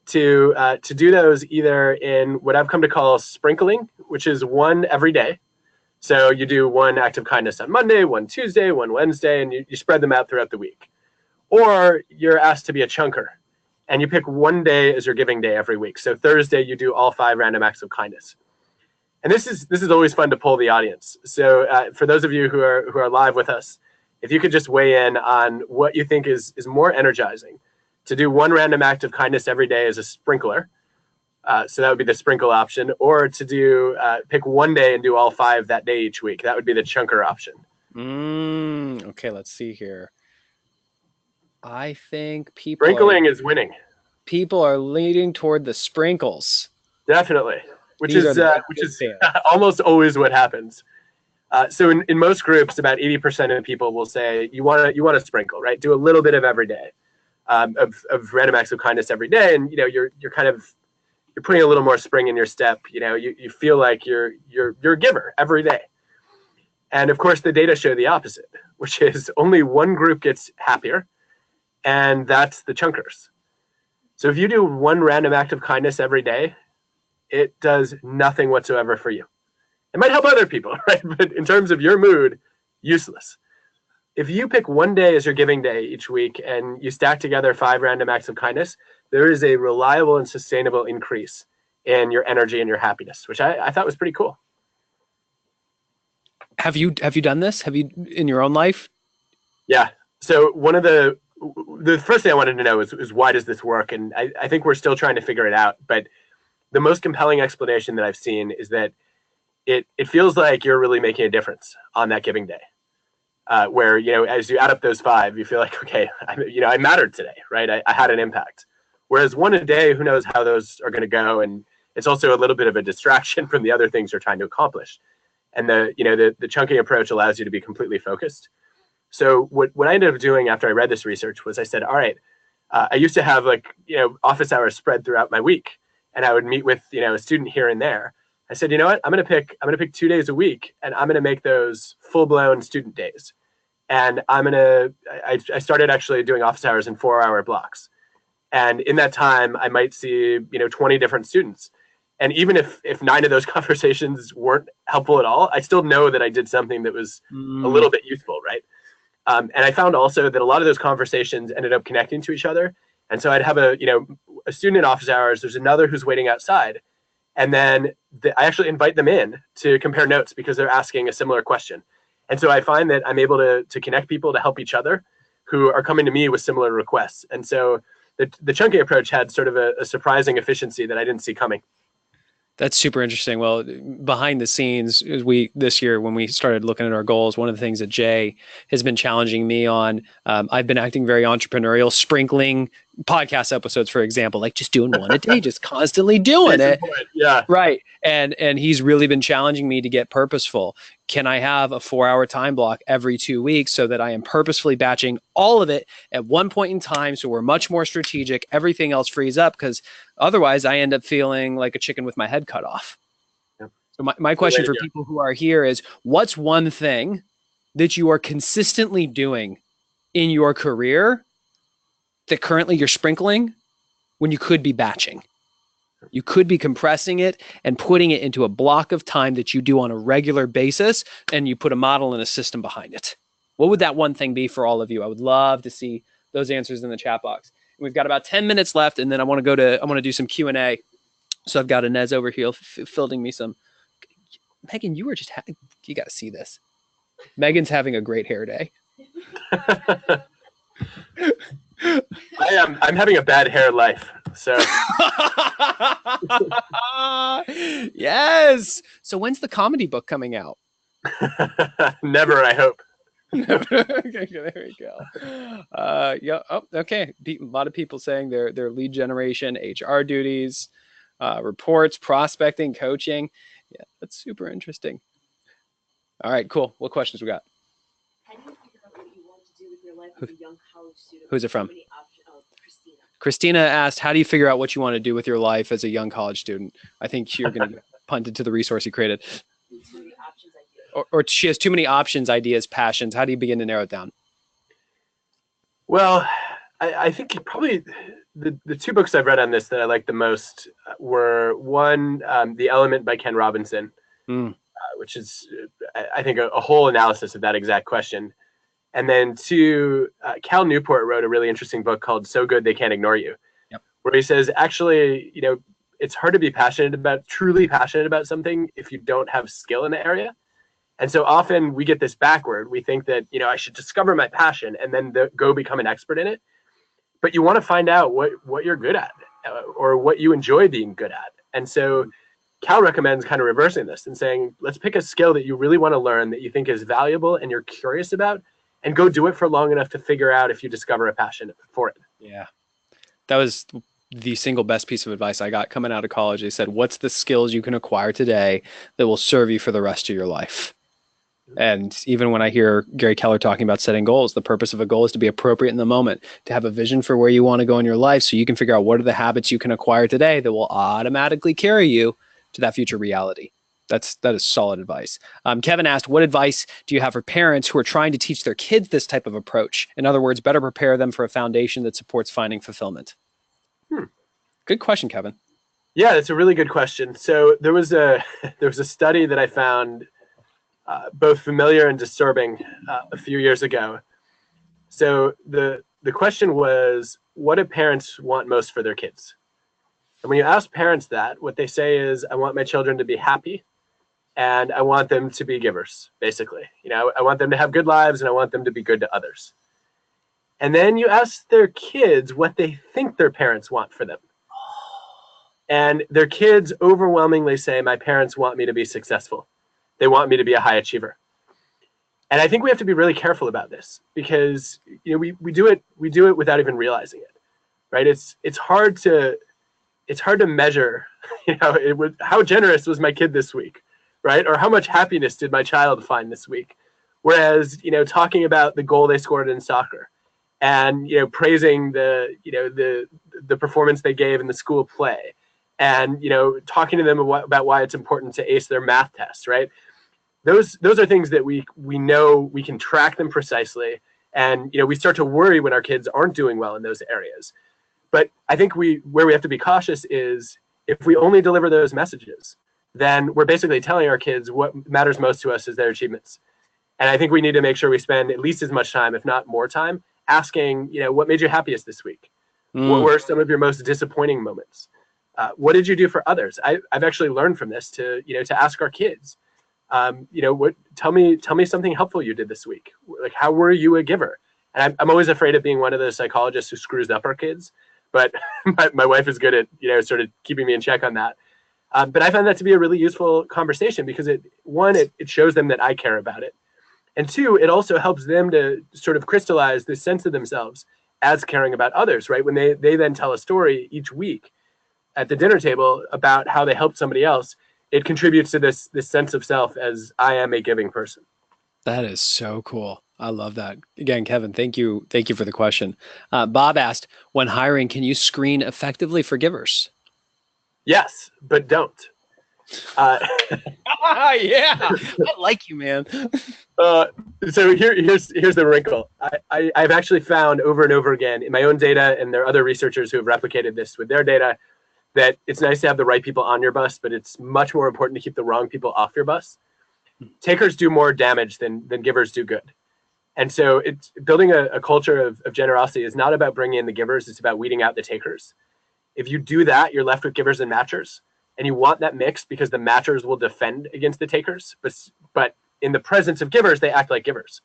to do those either in what I've come to call sprinkling, which is 1 every day. So you do 1 act of kindness on Monday, 1 Tuesday, 1 Wednesday, and you spread them out throughout the week. Or you're asked to be a chunker, and you pick 1 day as your giving day every week. So Thursday, you do all 5 random acts of kindness. And this is always fun to poll the audience. So for those of you who are live with us, if you could just weigh in on what you think is more energizing, to do 1 random act of kindness every day as a sprinkler. So that would be the sprinkle option, or to do pick 1 day and do all 5 that day each week. That would be the chunker option. Okay, let's see here. I think sprinkling is winning. People are leaning toward the sprinkles. Definitely, which is almost always what happens. So in most groups, about 80% of people will say you want to sprinkle, right? Do a little bit of every day, of random acts of kindness every day, and you're putting a little more spring in your step. You feel like you're a giver every day. And of course, the data show the opposite, which is only one group gets happier, and that's the chunkers. So if you do 1 random act of kindness every day, it does nothing whatsoever for you. It might help other people, right? But in terms of your mood, useless. If you pick 1 day as your giving day each week and you stack together 5 random acts of kindness, there is a reliable and sustainable increase in your energy and your happiness, which I thought was pretty cool. Have you done this? Have you in your own life? Yeah. So one of the first thing I wanted to know is why does this work? And I think we're still trying to figure it out. But the most compelling explanation that I've seen is that it feels like you're really making a difference on that giving day. Where, as you add up those 5, you feel like, okay, I mattered today, right? I had an impact. Whereas one a day, who knows how those are going to go. And it's also a little bit of a distraction from the other things you're trying to accomplish. And the chunking approach allows you to be completely focused. So what I ended up doing after I read this research was I said, all right, I used to have office hours spread throughout my week, and I would meet with a student here and there. I said, you know what, I'm gonna pick 2 days a week, and I'm gonna make those full blown student days. And I started actually doing office hours in 4-hour blocks, and in that time I might see 20 different students. And even if 9 of those conversations weren't helpful at all, I still know that I did something that was a little bit useful, right? And I found also that a lot of those conversations ended up connecting to each other. And so I'd have a student in office hours. There's another who's waiting outside. And then I actually invite them in to compare notes because they're asking a similar question. And so I find that I'm able to connect people to help each other who are coming to me with similar requests. And so the chunking approach had sort of a surprising efficiency that I didn't see coming. That's super interesting. Well, behind the scenes, this year when we started looking at our goals, one of the things that Jay has been challenging me on, I've been acting very entrepreneurial, sprinkling podcast episodes, for example, like just doing one a day, just constantly doing it. Yeah. Right. And he's really been challenging me to get purposeful. Can I have a 4-hour time block every 2 weeks so that I am purposefully batching all of it at one point in time, so we're much more strategic, everything else frees up, because otherwise I end up feeling like a chicken with my head cut off. Yep. So my question for people who are here is, what's one thing that you are consistently doing in your career that currently you're sprinkling when you could be batching? You could be compressing it and putting it into a block of time that you do on a regular basis, and you put a model and a system behind it. What would that one thing be for all of you? I would love to see those answers in the chat box. And we've got about 10 minutes left, and then I want to do some Q&A. So I've got Inez over here fielding me some. Megan, you got to see this. Megan's having a great hair day. I'm having a bad hair life. So yes. So when's the comedy book coming out? Never, I hope. Okay, there we go. Yeah. Oh, okay. A lot of people saying their lead generation, HR duties, reports, prospecting, coaching. Yeah, that's super interesting. All right, cool. What questions we got? How do you figure out what you want to do with your life as a young college student? Who's it from? Christina. Christina asked, how do you figure out what you want to do with your life as a young college student? I think you're going to get punted to the resource you created. Too many options, ideas. Or she has too many options, ideas, passions. How do you begin to narrow it down? Well, I think probably the 2 books I've read on this that I like the most were one, The Element by Ken Robinson, which is, I think, a whole analysis of that exact question. And then 2, Cal Newport wrote a really interesting book called So Good They Can't Ignore You, where he says, actually, it's hard to be truly passionate about something if you don't have skill in the area. And so often we get this backward. We think that, I should discover my passion and then go become an expert in it. But you want to find out what you're good at or what you enjoy being good at. And so Cal recommends kind of reversing this and saying, let's pick a skill that you really want to learn, that you think is valuable and you're curious about, and go do it for long enough to figure out if you discover a passion for it. Yeah. That was the single best piece of advice I got coming out of college. They said, what's the skills you can acquire today that will serve you for the rest of your life? And even when I hear Gary Keller talking about setting goals, the purpose of a goal is to be appropriate in the moment, to have a vision for where you want to go in your life so you can figure out what are the habits you can acquire today that will automatically carry you to that future reality. That is solid advice. Kevin asked, what advice do you have for parents who are trying to teach their kids this type of approach? In other words, better prepare them for a foundation that supports finding fulfillment. Good question, Kevin. Yeah, that's a really good question. So there was a study that I found both familiar and disturbing a few years ago. So the question was, what do parents want most for their kids? And when you ask parents that, what they say is, I want my children to be happy, and I want them to be givers, basically. I want them to have good lives, and I want them to be good to others. And then you ask their kids what they think their parents want for them. And their kids overwhelmingly say, my parents want me to be successful. They want me to be a high achiever. And I think we have to be really careful about this because we do it without even realizing it, right? It's hard to measure, how generous was my kid this week, right? Or how much happiness did my child find this week? Whereas, talking about the goal they scored in soccer and, praising the performance they gave in the school play and, talking to them about why it's important to ace their math test, right? Those are things that we know we can track them precisely. And, we start to worry when our kids aren't doing well in those areas. But I think where we have to be cautious is if we only deliver those messages, then we're basically telling our kids what matters most to us is their achievements. And I think we need to make sure we spend at least as much time, if not more time, asking, what made you happiest this week? What were some of your most disappointing moments? What did you do for others? I've actually learned from this to ask our kids, tell me something helpful you did this week. Like, how were you a giver? And I'm always afraid of being one of those psychologists who screws up our kids. But my wife is good at, sort of keeping me in check on that. But I found that to be a really useful conversation because it shows them that I care about it. And two, it also helps them to sort of crystallize this sense of themselves as caring about others, right? When they then tell a story each week at the dinner table about how they helped somebody else, it contributes to this sense of self as I am a giving person. That is so cool. I love that. Again, Kevin, thank you for the question. Bob asked, when hiring, can you screen effectively for givers? Yes, but don't. Yeah, I like you, man. So here's the wrinkle. I've actually found over and over again in my own data, and there are other researchers who have replicated this with their data, that it's nice to have the right people on your bus, but it's much more important to keep the wrong people off your bus. Takers do more damage than givers do good. And so it's building a culture of generosity is not about bringing in the givers, it's about weeding out the takers. If you do that, you're left with givers and matchers. And you want that mix because the matchers will defend against the takers. But in the presence of givers, they act like givers.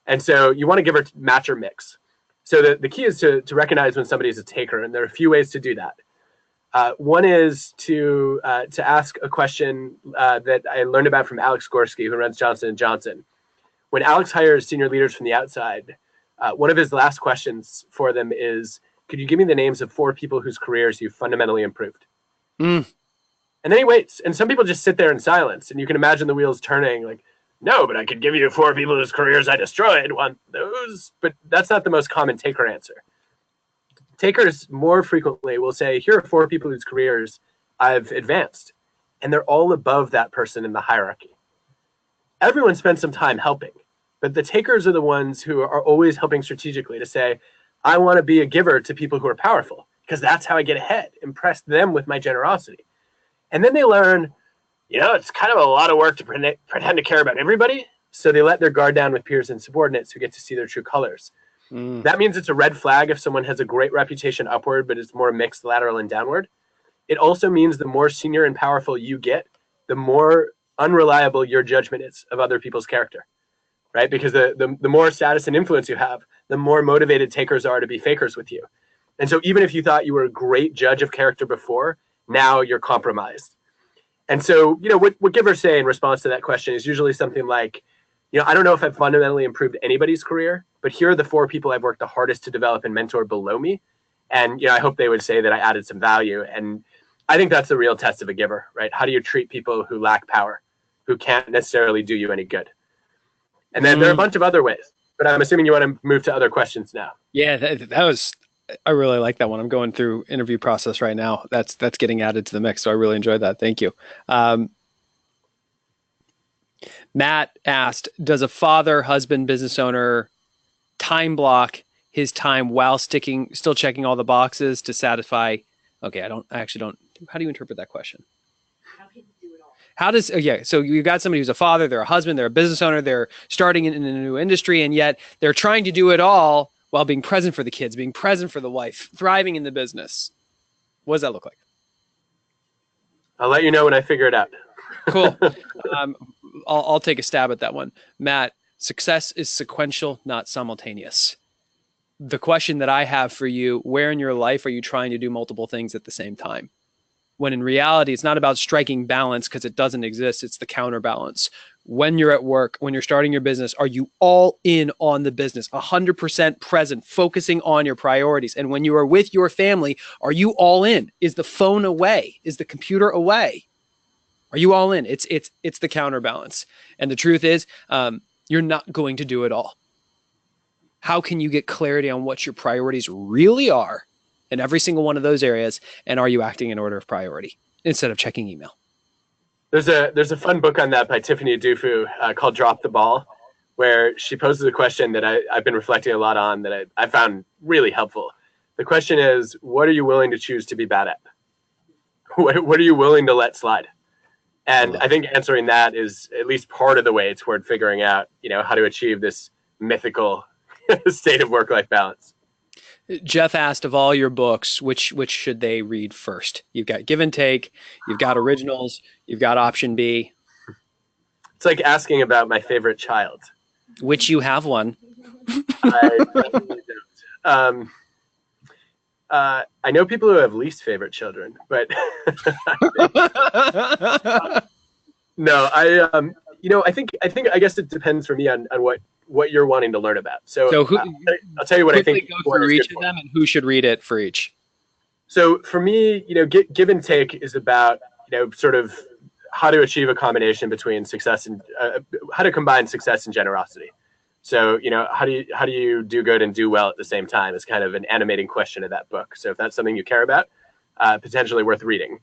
And so you want a giver-matcher mix. So the key is to recognize when somebody is a taker, and there are a few ways to do that. One is to ask a question that I learned about from Alex Gorski, who runs Johnson & Johnson. When Alex hires senior leaders from the outside, one of his last questions for them is, could you give me the names of 4 people whose careers you've fundamentally improved? And then he waits, and some people just sit there in silence, and you can imagine the wheels turning like, no, but I could give you 4 people whose careers I destroyed. Want those? But that's not the most common taker answer. Takers more frequently will say, here are 4 people whose careers I've advanced, and they're all above that person in the hierarchy. Everyone spends some time helping, but the takers are the ones who are always helping strategically to say, I want to be a giver to people who are powerful because that's how I get ahead, impress them with my generosity. And then they learn, it's kind of a lot of work to pretend to care about everybody. So they let their guard down with peers and subordinates who get to see their true colors. That means it's a red flag if someone has a great reputation upward, but it's more mixed lateral and downward. It also means the more senior and powerful you get, the more unreliable your judgment is of other people's character, right? Because the more status and influence you have, the more motivated takers are to be fakers with you. And so even if you thought you were a great judge of character before, now you're compromised. And so, what givers say in response to that question is usually something like, I don't know if I've fundamentally improved anybody's career, but here are the 4 people I've worked the hardest to develop and mentor below me. And, I hope they would say that I added some value. And I think that's the real test of a giver, right? How do you treat people who lack power, who can't necessarily do you any good? And then there are a bunch of other ways, but I'm assuming you want to move to other questions now. Yeah, that was, I really like that one. I'm going through interview process right now. That's getting added to the mix. So I really enjoyed that. Thank you. Matt asked, does a father, husband, business owner time block his time while still checking all the boxes to satisfy? Okay, I actually don't. How do you interpret that question? How can you do it all? How does, so you've got somebody who's a father, they're a husband, they're a business owner, they're starting in a new industry, and yet they're trying to do it all while being present for the kids, being present for the wife, thriving in the business. What does that look like? I'll let you know when I figure it out. Cool. I'll take a stab at that one. Matt, success is sequential, not simultaneous. The question that I have for you, where in your life are you trying to do multiple things at the same time? When in reality, it's not about striking balance because it doesn't exist. It's the counterbalance. When you're at work, when you're starting your business, are you all in on the business, 100% present, focusing on your priorities? And when you are with your family, are you all in? Is the phone away? Is the computer away? Are you all in? It's the counterbalance. And the truth is, you're not going to do it all. How can you get clarity on what your priorities really are in every single one of those areas? And are you acting in order of priority instead of checking email? There's a fun book on that by Tiffany Dufu called Drop the Ball, where she poses a question that I've been reflecting a lot on that I found really helpful. The question is, what are you willing to choose to be bad at? What are you willing to let slide? And I think answering that is at least part of the way toward figuring out, how to achieve this mythical state of work-life balance. Jeff asked, of all your books, which should they read first? You've got Give and Take, you've got Originals, you've got Option B. It's like asking about my favorite child. Which you have one. I definitely don't. I know people who have least favorite children, but no, I guess it depends for me on what you're wanting to learn about. So I'll tell you what I think. Go through each of them and who should read it for each. So for me, Give and Take is about, sort of how to achieve a combination between success and how to combine success and generosity. So, how do you do good and do well at the same time is kind of an animating question of that book. So if that's something you care about, potentially worth reading.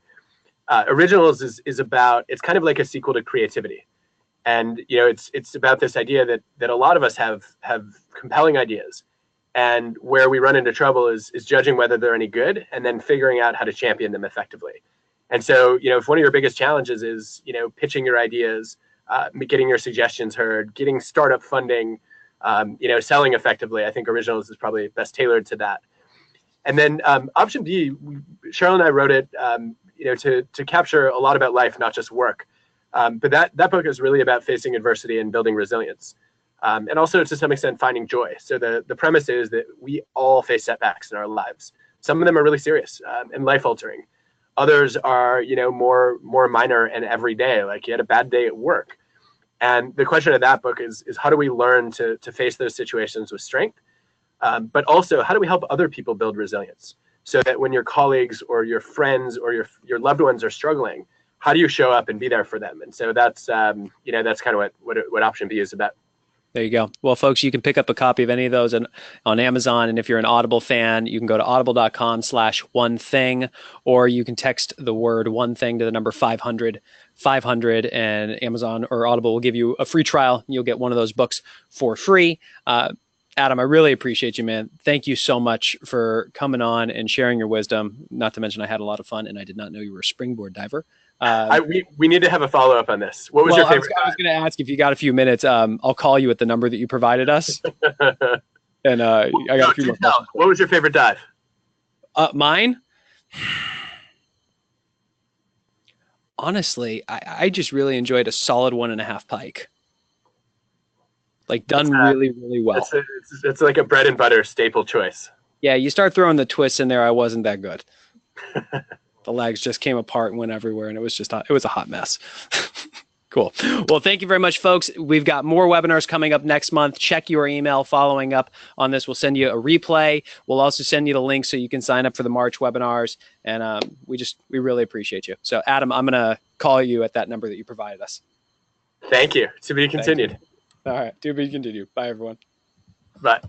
Originals is about, it's kind of like a sequel to Creativity. And, it's about this idea that a lot of us have compelling ideas. And where we run into trouble is judging whether they're any good and then figuring out how to champion them effectively. And so, if one of your biggest challenges is, pitching your ideas, getting your suggestions heard, getting startup funding, selling effectively, I think Originals is probably best tailored to that. And then Option B, Cheryl and I wrote it, to capture a lot about life, not just work. But that book is really about facing adversity and building resilience. And also, to some extent, finding joy. So the premise is that we all face setbacks in our lives. Some of them are really serious and life-altering. Others are, more minor and everyday, like you had a bad day at work. And the question of that book is how do we learn to face those situations with strength? But also, how do we help other people build resilience so that when your colleagues or your friends or your loved ones are struggling, how do you show up and be there for them? And so that's kind of what Option B is about. There you go. Well, folks, you can pick up a copy of any of those on Amazon. And if you're an Audible fan, you can go to audible.com/onething, or you can text the word one thing to the number 500, and Amazon or Audible will give you a free trial. You'll get one of those books for free. Adam, I really appreciate you, man. Thank you so much for coming on and sharing your wisdom. Not to mention I had a lot of fun and I did not know you were a springboard diver. We need to have a follow-up on this. What was your favorite? I was going to ask if you got a few minutes. I'll call you at the number that you provided us. And I got a few more questions. What was your favorite dive? Mine? Honestly, I just really enjoyed a solid 1.5 pike. Like done really, really well. It's like a bread and butter staple choice. Yeah, you start throwing the twists in there. I wasn't that good. The legs just came apart and went everywhere, and it was a hot mess. Cool. Well, thank you very much, folks. We've got more webinars coming up next month. Check your email following up on this. We'll send you a replay. We'll also send you the link so you can sign up for the March webinars. And we really appreciate you. So, Adam, I'm going to call you at that number that you provided us. Thank you. To be continued. All right. To be continued. Bye, everyone. Bye.